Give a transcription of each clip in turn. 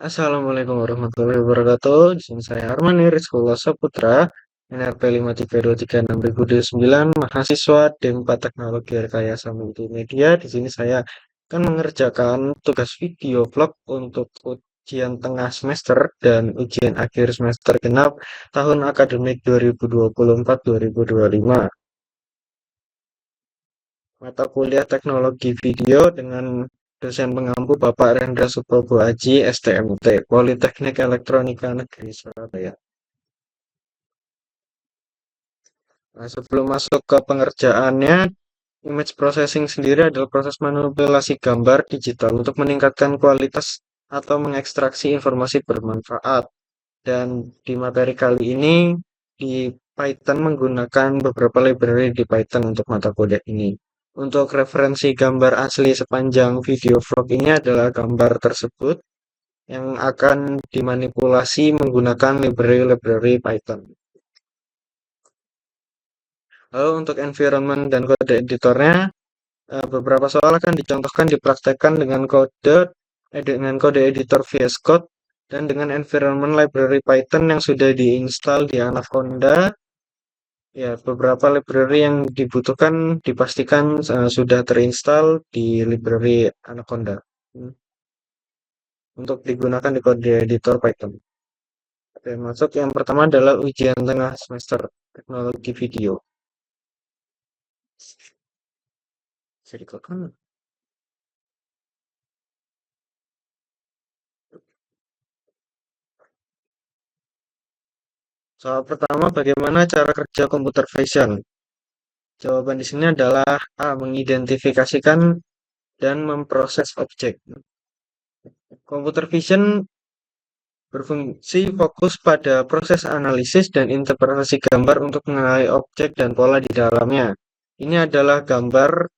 Assalamualaikum warahmatullahi wabarakatuh. Di sini saya Armani Rizkullah Saputra, NRP 53236 mahasiswa D4 Teknologi Rekayasa Multimedia. Di sini saya akan mengerjakan tugas video vlog untuk ujian tengah semester dan ujian akhir semester genap tahun akademik 2024-2025. Mata kuliah Teknologi Video dengan dosen pengampu Bapak Rendra Suprobo Aji, STMT, Politeknik Elektronika Negeri Surabaya. Nah, sebelum masuk ke pengerjaannya, image processing sendiri adalah proses manipulasi gambar digital untuk meningkatkan kualitas atau mengekstraksi informasi bermanfaat. Dan di materi kali ini di Python menggunakan beberapa library di Python untuk mata kuliah ini. Untuk referensi gambar asli sepanjang video vlog ini adalah gambar tersebut yang akan dimanipulasi menggunakan library-library Python. Lalu untuk environment dan kode editornya, beberapa soal akan dicontohkan dipraktekkan dengan kode editor VS Code dan dengan environment library Python yang sudah diinstal di Anaconda. Ya, beberapa library yang dibutuhkan dipastikan sudah terinstall di library Anaconda untuk digunakan di kode editor Python. Oke, masuk yang pertama adalah ujian tengah semester teknologi video. Jadi kan soal pertama, bagaimana cara kerja computer vision? Jawaban di sini adalah A. Mengidentifikasikan dan memproses objek. Computer vision berfungsi fokus pada proses analisis dan interpretasi gambar untuk mengenali objek dan pola di dalamnya. Ini adalah gambar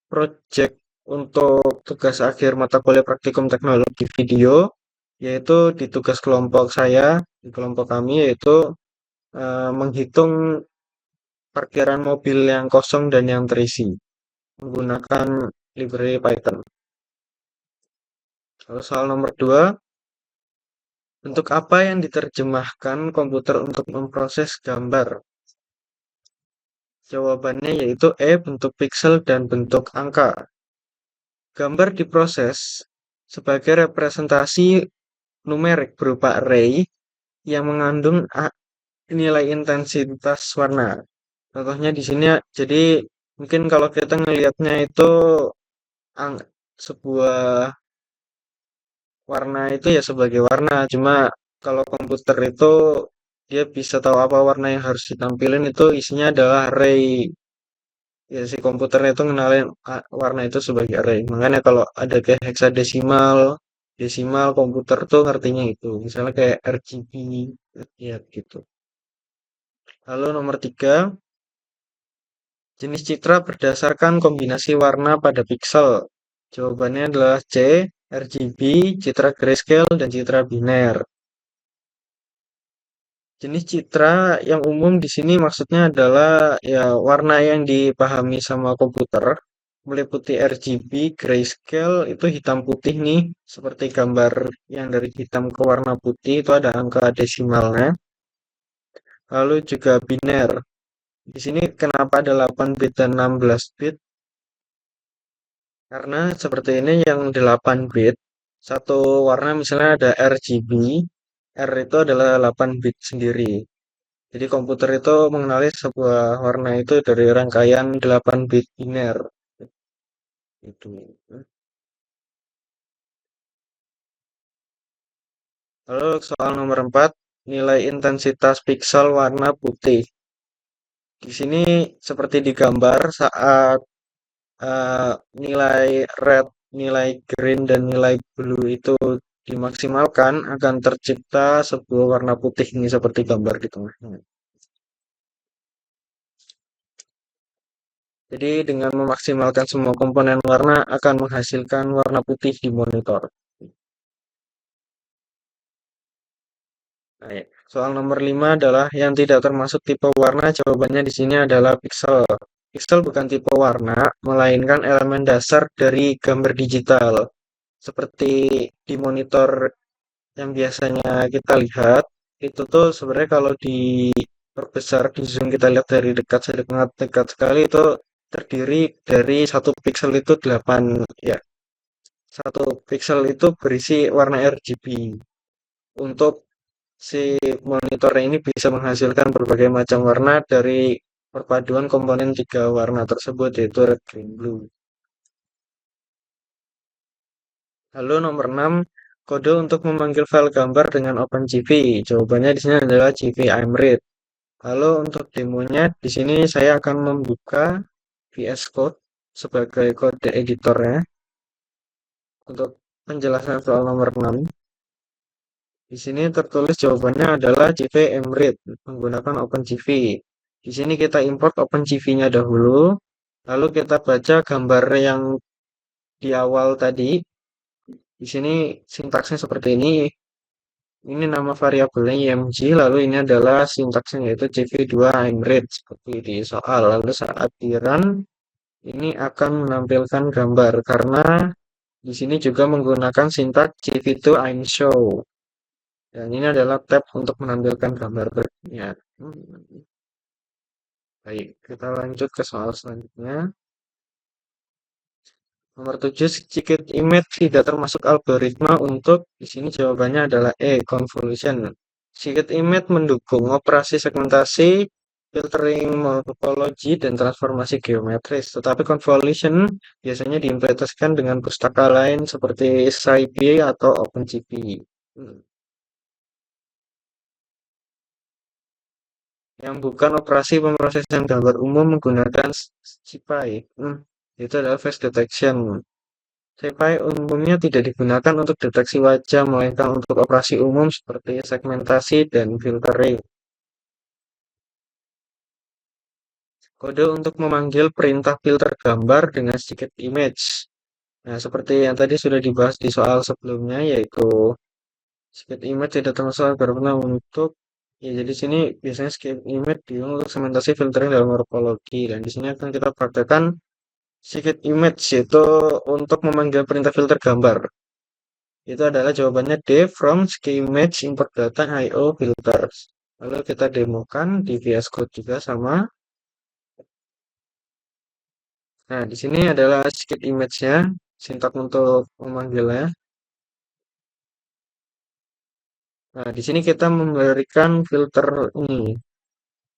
proyek untuk tugas akhir mata kuliah praktikum teknologi video, yaitu di tugas kelompok saya, di kelompok kami, yaitu menghitung parkiran mobil yang kosong dan yang terisi menggunakan library Python. Lalu soal nomor 2, bentuk apa yang diterjemahkan komputer untuk memproses gambar? Jawabannya yaitu E, bentuk pixel dan bentuk angka. Gambar diproses sebagai representasi numerik berupa array yang mengandung nilai intensitas warna. Contohnya di sini, jadi mungkin kalau kita ngelihatnya itu sebuah warna itu ya sebagai warna. Cuma kalau komputer itu dia bisa tahu apa warna yang harus ditampilin, itu isinya adalah array. Ya si komputernya itu ngenalin warna itu sebagai array. Makanya kalau ada kayak hexadesimal, desimal komputer tuh ngertinya itu. Misalnya kayak RGB, ya gitu. Lalu nomor 3, jenis citra berdasarkan kombinasi warna pada pixel. Jawabannya adalah C, RGB, citra grayscale, dan citra biner. Jenis citra yang umum di sini maksudnya adalah ya warna yang dipahami sama komputer, meliputi RGB, grayscale itu hitam putih nih, seperti gambar yang dari hitam ke warna putih itu ada angka desimalnya. Lalu juga biner. Di sini kenapa ada 8 bit dan 16 bit? Karena seperti ini yang 8 bit, satu warna misalnya ada RGB, R itu adalah 8 bit sendiri. Jadi komputer itu mengenali sebuah warna itu dari rangkaian 8 bit biner. Itu. Lalu soal nomor 4, nilai intensitas piksel warna putih. Di sini seperti di gambar saat eh, nilai red, nilai green, dan nilai blue itu dimaksimalkan akan tercipta sebuah warna putih ini seperti gambar di tengahnya. Jadi dengan memaksimalkan semua komponen warna akan menghasilkan warna putih di monitor. Nah, soal nomor 5 adalah yang tidak termasuk tipe warna. Jawabannya di sini adalah pixel. Pixel bukan tipe warna, melainkan elemen dasar dari gambar digital. Seperti di monitor yang biasanya kita lihat itu tuh sebenarnya kalau diperbesar di zoom kita lihat dari dekat sangat dekat sekali itu terdiri dari satu pixel itu 8 ya. Satu pixel itu berisi warna RGB. Untuk si monitor ini bisa menghasilkan berbagai macam warna dari perpaduan komponen tiga warna tersebut yaitu red, green, blue. Lalu nomor 6, kode untuk memanggil file gambar dengan OpenGV. Jawabannya di sini adalah GV-IMRead. Lalu untuk demonya di sini saya akan membuka VS Code sebagai kode editornya untuk penjelasan soal nomor 6. Di sini tertulis jawabannya adalah GV-IMRead menggunakan OpenGV. Di sini kita import OpenGV-nya dahulu, lalu kita baca gambar yang di awal tadi. Di sini sintaksnya seperti ini. Ini nama variabelnya img, lalu ini adalah sintaksnya yaitu cv2imread seperti di soal. Lalu saat di run, ini akan menampilkan gambar karena di sini juga menggunakan sintaks cv2imshow. Dan ini adalah tab untuk menampilkan gambar berikutnya. Baik, kita lanjut ke soal selanjutnya. Nomor 7, sedikit image tidak termasuk algoritma untuk, di sini jawabannya adalah E, convolution. Sedikit image mendukung operasi segmentasi, filtering morphology, dan transformasi geometris. Tetapi convolution biasanya diimplementasikan dengan pustaka lain seperti SciPy atau OpenGV. Yang bukan operasi pemrosesan gambar umum menggunakan SciPy. Itu adalah face detection. SciPy umumnya tidak digunakan untuk deteksi wajah, melainkan untuk operasi umum seperti segmentasi dan filtering. Kode untuk memanggil perintah filter gambar dengan sedikit image. Nah, seperti yang tadi sudah dibahas di soal sebelumnya, yaitu sedikit image tidak termasuk algoritma untuk ya jadi sini biasanya sedikit image digunakan untuk segmentasi filtering dalam morfologi dan di sini akan kita praktekkan sedikit image yaitu untuk memanggil perintah filter gambar. Itu adalah jawabannya D from schemage import data IO filters. Lalu kita demokan di VS Code juga sama. Nah, di sini adalah sedikit image-nya, sintak untuk memanggilnya. Nah, di sini kita memberikan filter ini,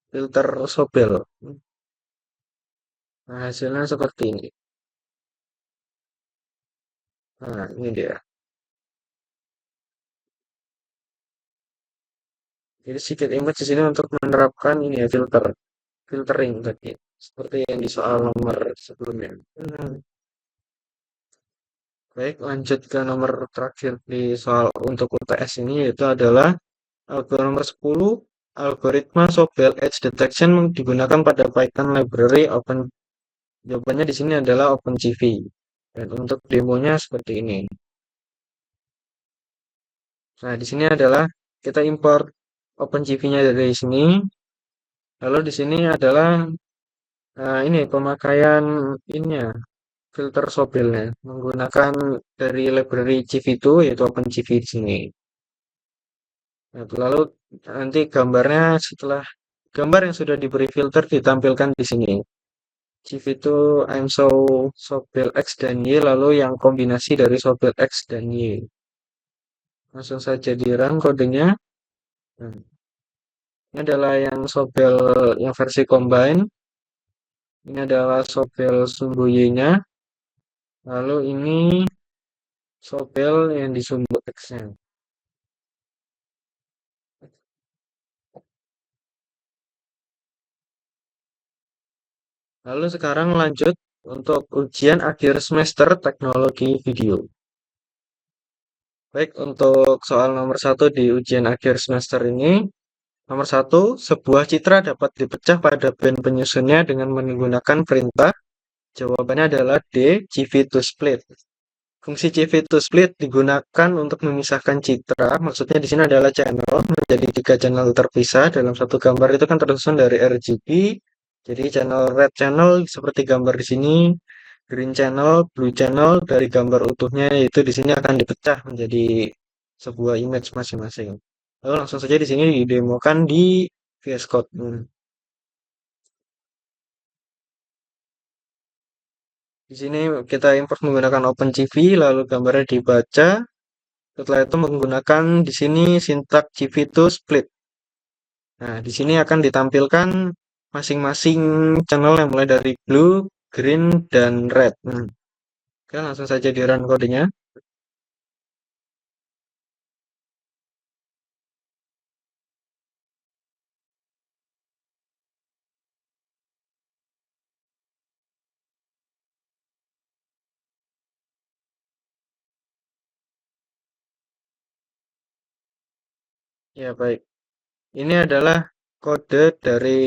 filter Sobel. Nah, hasilnya seperti ini. Nah, ini dia. Jadi sedikit image di sini untuk menerapkan ini ya filtering tadi, seperti yang di soal nomor sebelumnya. Baik, lanjut ke nomor terakhir di soal untuk UTS ini yaitu adalah algoritma nomor 10, algoritma Sobel Edge Detection digunakan pada Python library open. Jawabannya di sini adalah OpenGV. Dan untuk demonya seperti ini. Nah, di sini adalah kita import OpenGV-nya dari sini. Lalu di sini adalah ini pemakaian ininya filter Sobelnya menggunakan dari library GV2 yaitu OpenGV di sini. Nah, lalu nanti gambarnya setelah gambar yang sudah diberi filter ditampilkan di sini. GV2 IMShow Sobel X dan Y lalu yang kombinasi dari Sobel X dan Y. Langsung saja di run kodenya. Nah, ini adalah yang Sobel yang versi combine. Ini adalah Sobel sumbu Y-nya. Lalu ini Sobel yang di sumbu X-nya. Lalu sekarang lanjut untuk ujian akhir semester teknologi video. Baik, untuk soal nomor 1 di ujian akhir semester ini, nomor 1, sebuah citra dapat dipecah pada band penyusunnya dengan menggunakan perintah. Jawabannya adalah D, CV2split. Fungsi CV2split digunakan untuk memisahkan citra, maksudnya di sini adalah channel, menjadi 3 channel terpisah. Dalam satu gambar itu kan tersusun dari RGB, jadi channel red channel seperti gambar di sini, green channel, blue channel dari gambar utuhnya itu di sini akan dipecah menjadi sebuah image masing-masing. Lalu langsung saja di sini didemokan di VS Code. Di sini kita import menggunakan OpenCV, lalu gambarnya dibaca. Setelah itu menggunakan di sini sintak CV to split. Nah, di sini akan ditampilkan masing-masing channel yang mulai dari blue, green, dan red. Oke, langsung saja di run kodenya. Ya, baik. Ini adalah kode dari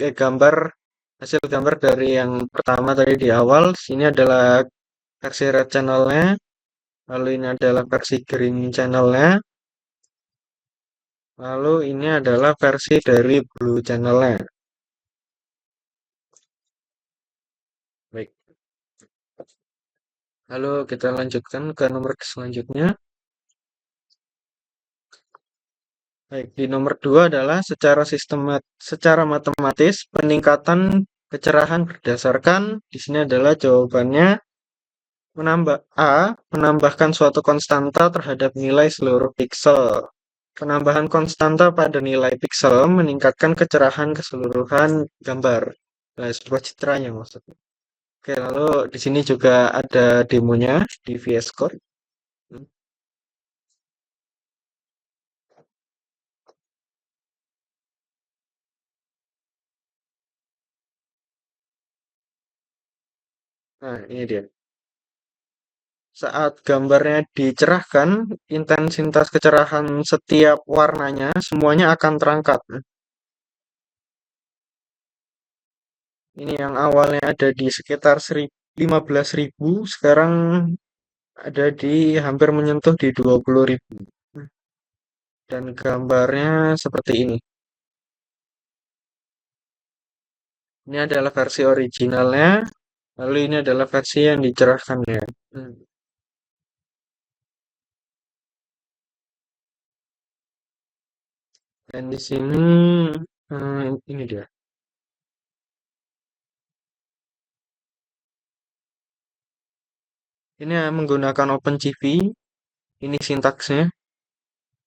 gambar, hasil gambar dari yang pertama tadi di awal. Sini adalah versi red channelnya, lalu ini adalah versi green channelnya, lalu ini adalah versi dari blue channelnya. Baik, lalu kita lanjutkan ke nomor selanjutnya. Baik, di nomor 2 adalah secara matematis peningkatan kecerahan berdasarkan di sini adalah jawabannya menambahkan suatu konstanta terhadap nilai seluruh pixel. Penambahan konstanta pada nilai pixel meningkatkan kecerahan keseluruhan gambar. Nah, sebuah citranya maksudnya. Oke, lalu di sini juga ada demonya di VS Code. Nah, ini dia. Saat gambarnya dicerahkan, intensitas kecerahan setiap warnanya semuanya akan terangkat. Ini yang awalnya ada di sekitar 15.000, sekarang ada di hampir menyentuh di 20.000. Dan gambarnya seperti ini. Ini adalah versi originalnya, lalu ini adalah versi yang dicerahkannya. Hmm. Dan di sini ini dia. Ini menggunakan OpenCV. Ini sintaksnya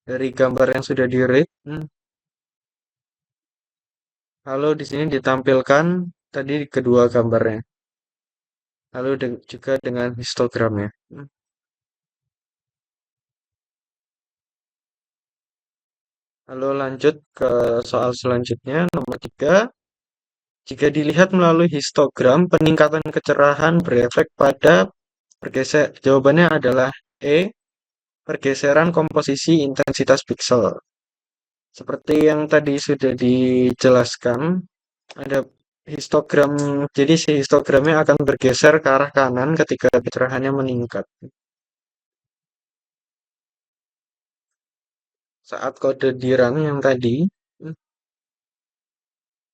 dari gambar yang sudah di-read. Lalu di sini ditampilkan tadi kedua gambarnya. Lalu juga dengan histogramnya. Lalu lanjut ke soal selanjutnya, nomor 3. Jika dilihat melalui histogram, peningkatan kecerahan berefek pada jawabannya adalah E, pergeseran komposisi intensitas piksel. Seperti yang tadi sudah dijelaskan, ada histogram, jadi si histogramnya akan bergeser ke arah kanan ketika kecerahannya meningkat. Saat kode di run yang tadi,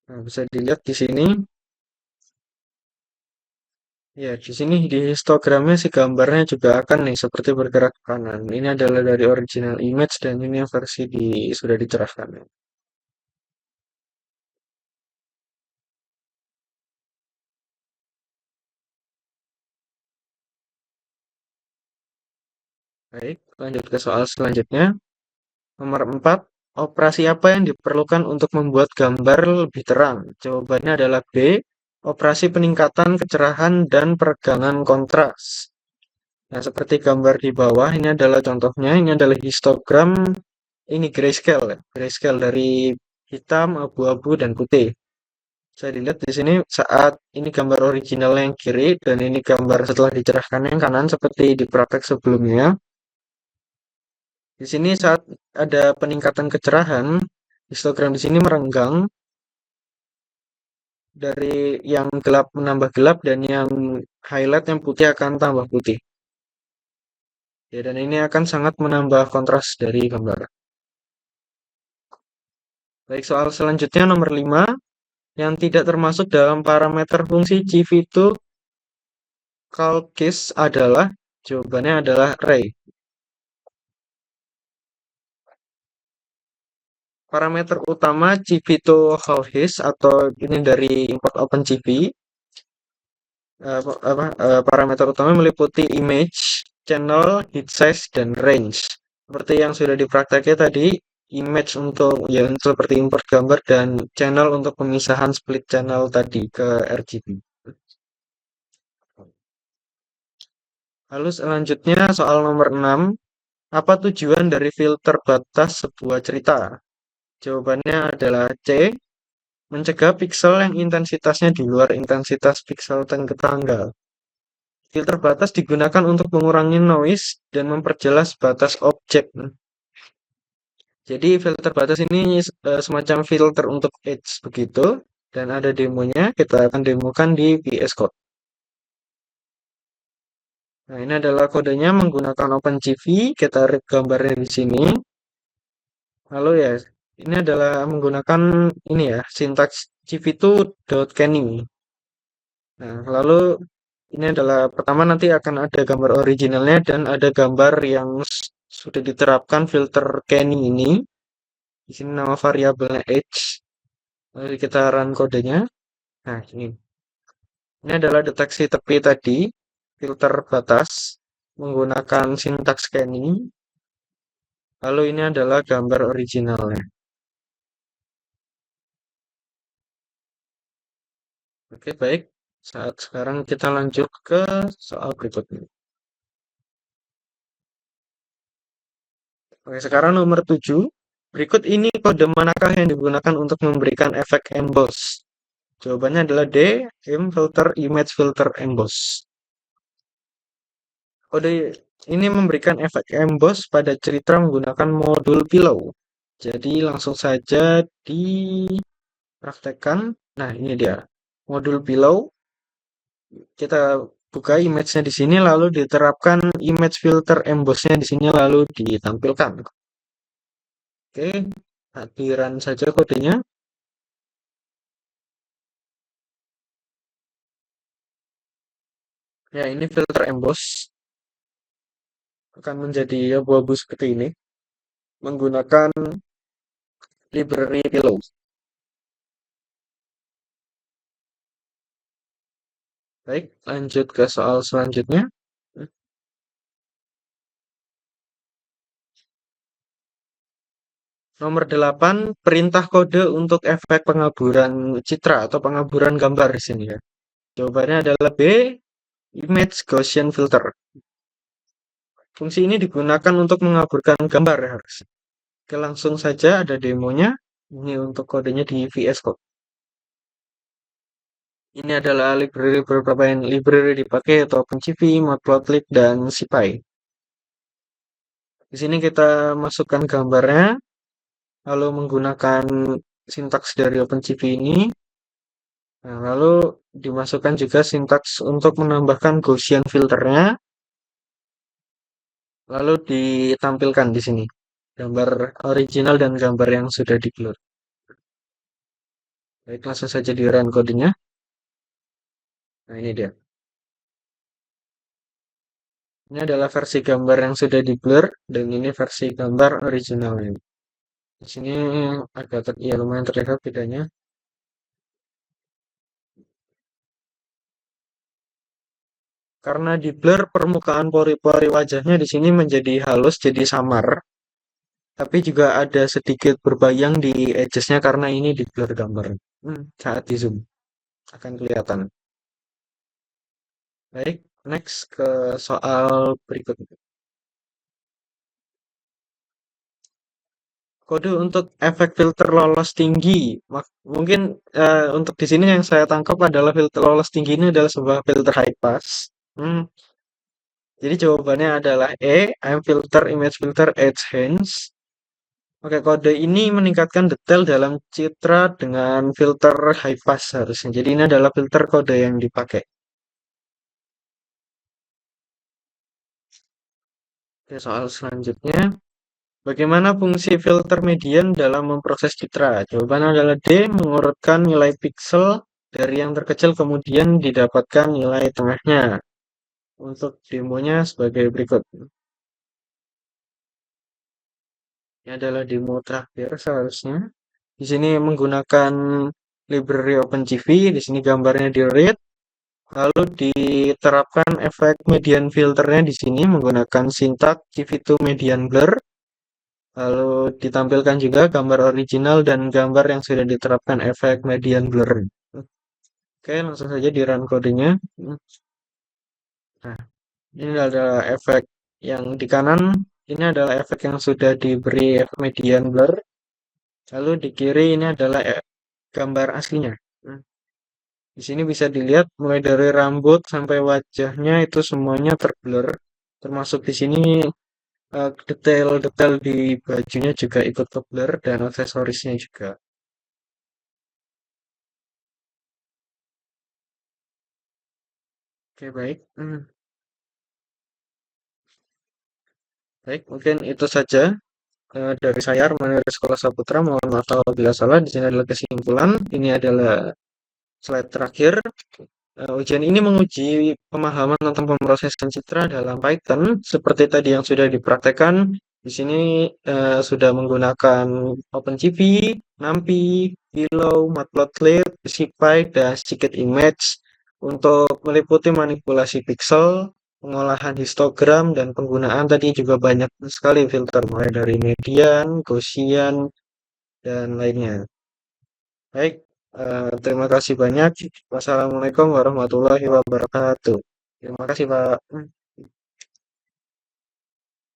nah, bisa dilihat di sini. Ya, di sini di histogramnya si gambarnya juga akan nih seperti bergerak ke kanan. Ini adalah dari original image dan ini yang versi sudah dicerahkan. Baik, lanjut ke soal selanjutnya. Nomor 4, operasi apa yang diperlukan untuk membuat gambar lebih terang? Jawabannya adalah B, operasi peningkatan kecerahan dan peregangan kontras. Nah, seperti gambar di bawah, ini adalah contohnya, ini adalah histogram, ini grayscale, ya. Grayscale dari hitam, abu-abu, dan putih. Saya dilihat di sini saat ini gambar original yang kiri, dan ini gambar setelah dicerahkan yang kanan, seperti di praktek sebelumnya. Di sini saat ada peningkatan kecerahan, histogram di sini merenggang dari yang gelap menambah gelap dan yang highlight yang putih akan tambah putih. Ya, dan ini akan sangat menambah kontras dari gambar. Baik, soal selanjutnya nomor 5 yang tidak termasuk dalam parameter fungsi Cv2 Calculus adalah jawabannya adalah ray. Parameter utama Civito Hawkes atau ini dari import OpenCV. Parameter utama meliputi image, channel, heat size, dan range. Seperti yang sudah diprakteknya tadi, image untuk ya seperti import gambar dan channel untuk pemisahan split channel tadi ke RGB. Lalu selanjutnya soal nomor 6, apa tujuan dari filter batas sebuah cerita? Jawabannya adalah C, mencegah piksel yang intensitasnya di luar intensitas piksel tetangga. Filter batas digunakan untuk mengurangi noise dan memperjelas batas objek. Jadi filter batas ini semacam filter untuk edge begitu. Dan ada demonya, kita akan demokan di VS Code. Nah, ini adalah kodenya menggunakan OpenCV. Kita read gambarnya di sini. Lalu ya, ini adalah menggunakan ini ya, sintaks cv2.canny. Nah, lalu ini adalah pertama nanti akan ada gambar originalnya dan ada gambar yang sudah diterapkan filter Canny ini. Di sini nama variabelnya age. Lalu kita run kodenya. Nah, ini. Ini adalah deteksi tepi tadi, filter batas menggunakan sintaks Canny. Lalu ini adalah gambar originalnya. Oke, baik. Saat sekarang kita lanjut ke soal berikutnya. Oke, sekarang nomor 7. Berikut ini kode manakah yang digunakan untuk memberikan efek emboss? Jawabannya adalah D, filter image filter emboss. Kode ini memberikan efek emboss pada cerita menggunakan modul pillow. Jadi langsung saja dipraktekkan. Nah, ini dia. Modul pillow. Kita buka image-nya di sini lalu diterapkan image filter emboss-nya di sini lalu ditampilkan. Oke, run saja kodenya. Ya, ini filter emboss akan menjadi abu-abu seperti ini menggunakan library pillow. Baik, lanjut ke soal selanjutnya. Nomor 8, perintah kode untuk efek pengaburan citra atau pengaburan gambar di sini ya. Jawabannya adalah B, image Gaussian filter. Fungsi ini digunakan untuk mengaburkan gambar ya harus. Oke, langsung saja ada demonya. Ini untuk kodenya di VS Code. Ini adalah library beberapa yang library dipakai atau OpenCV, Matplotlib, dan SciPy. Di sini kita masukkan gambarnya, lalu menggunakan sintaks dari OpenCV ini. Nah, lalu dimasukkan juga sintaks untuk menambahkan Gaussian filternya, lalu ditampilkan di sini gambar original dan gambar yang sudah di-blur. Baik, langsung saja di run kodenya. Nah, ini dia. Ini adalah versi gambar yang sudah di-blur dan ini versi gambar originalnya. Di sini agak ya lumayan terlihat bedanya. Karena di blur permukaan pori-pori wajahnya di sini menjadi halus, jadi samar. Tapi juga ada sedikit berbayang di edges-nya karena ini di blur gambar. Saat di zoom akan kelihatan. Baik, next ke soal berikutnya. Kode untuk efek filter lolos tinggi. Mungkin untuk di sini yang saya tangkap adalah filter lolos tinggi ini adalah sebuah filter high pass. Hmm, jadi jawabannya adalah E, I'm filter image filter edge hands. Oke, kode ini meningkatkan detail dalam citra dengan filter high pass harusnya. Jadi ini adalah filter kode yang dipakai. Oke, soal selanjutnya. Bagaimana fungsi filter median dalam memproses citra? Jawabannya adalah D, mengurutkan nilai piksel dari yang terkecil kemudian didapatkan nilai tengahnya. Untuk demonya sebagai berikut. adalah demo terakhir seharusnya. Di sini menggunakan library OpenCV, di sini gambarnya di read, lalu diterapkan efek median filternya di sini menggunakan sintak CV2 median blur, lalu ditampilkan juga gambar original dan gambar yang sudah diterapkan efek median blur. Oke, langsung saja di run codingnya. Nah, ini adalah efek yang di kanan. Ini adalah efek yang sudah diberi median blur. Lalu di kiri ini adalah gambar aslinya. Nah, di sini bisa dilihat mulai dari rambut sampai wajahnya itu semuanya terblur. Termasuk di sini detail-detail di bajunya juga ikut terblur dan aksesorisnya juga. Oke, baik. Baik, mungkin itu saja dari saya Arman dari Sekolah Saputra. Mohon maaf apabila salah. Di sini adalah kesimpulan. Ini adalah slide terakhir. Ujian ini menguji pemahaman tentang pemrosesan citra dalam Python seperti tadi yang sudah dipraktekkan. Di sini sudah menggunakan OpenCV, NumPy, Willow, Matplotlib, SciPy, dan Scikit Image untuk meliputi manipulasi pixel, pengolahan histogram, dan penggunaan tadi juga banyak sekali filter mulai dari median, Gaussian, dan lainnya. Baik, terima kasih banyak. Wassalamualaikum warahmatullahi wabarakatuh. Terima kasih, Pak.